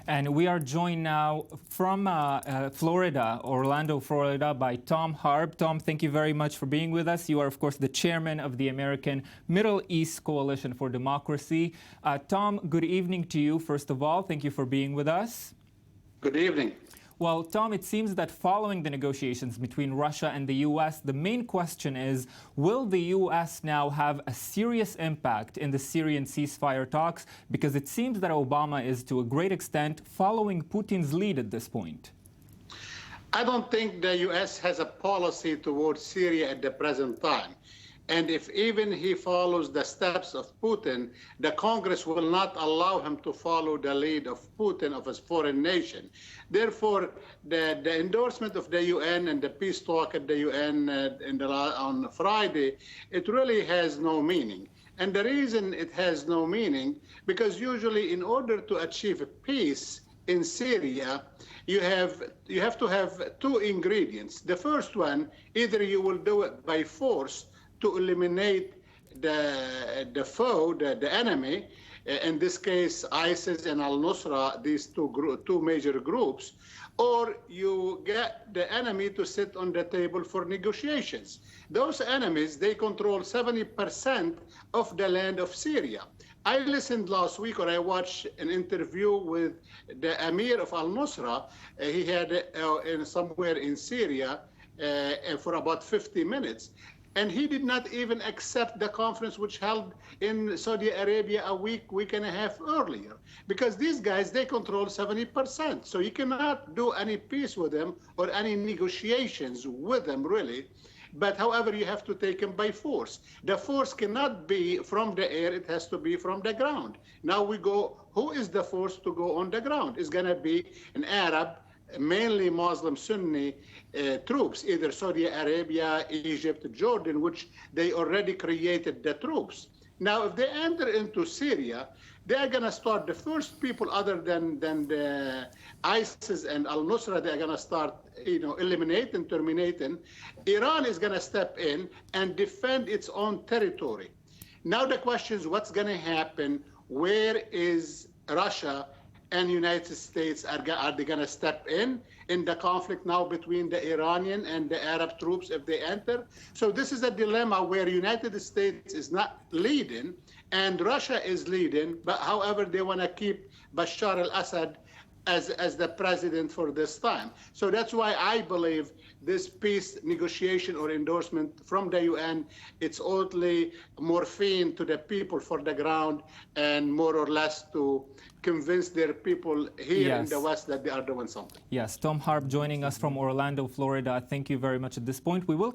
And we are joined now from Florida, Orlando, Florida, by Tom Harb. Tom, thank you very much for being with us. You are, of course, the chairman of the American Middle East Coalition for Democracy. Tom, good evening to you, first of all. Thank you for being with us. Good evening. Well, Tom, it seems that following the negotiations between Russia and the U.S., the main question is, will the U.S. now have a serious impact in the Syrian ceasefire talks? Because it seems that Obama is, to a great extent, following Putin's lead at this point. I don't think the U.S. has a policy towards Syria at the present time. And if even he follows the steps of Putin, the Congress will not allow him to follow the lead of Putin, of his foreign nation. Therefore, the endorsement of the UN and the peace talk at the UN on Friday, it really has no meaning. And the reason it has no meaning, because usually in order to achieve peace in Syria, you have to have two ingredients. The first one, either you will do it by force to eliminate the foe, the enemy, in this case, ISIS and al-Nusra, these two major groups, or you get the enemy to sit on the table for negotiations. Those enemies, they control 70% of the land of Syria. I listened last week, or I watched an interview with the Emir of al-Nusra. He had somewhere in Syria for about 50 minutes. And he did not even accept the conference which held in Saudi Arabia a week and a half earlier. Because these guys, they control 70%. So you cannot do any peace with them or any negotiations with them, really. But however, you have to take them by force. The force cannot be from the air, it has to be from the ground. Now we go, who is the force to go on the ground? It's gonna be an Arab, mainly Muslim Sunni troops, either Saudi Arabia, Egypt, Jordan, which they already created the troops. Now, if they enter into Syria, they're going to start, the first people other than the ISIS and al-Nusra, they're going to start, eliminating, terminating. Iran is going to step in and defend its own territory. Now the question is, what's going to happen? Where is Russia and United States, are they going to step in the conflict now between the Iranian and the Arab troops if they enter? So this is a dilemma where United States is not leading and Russia is leading, but however, they want to keep Bashar al-Assad as the president for this time. So that's why I believe this peace negotiation or endorsement from the UN, it's only morphine to the people for the ground and more or less to convince their people here in the West that they are doing something. Yes, Tom Harb joining us from Orlando, Florida. Thank you very much at this point. We will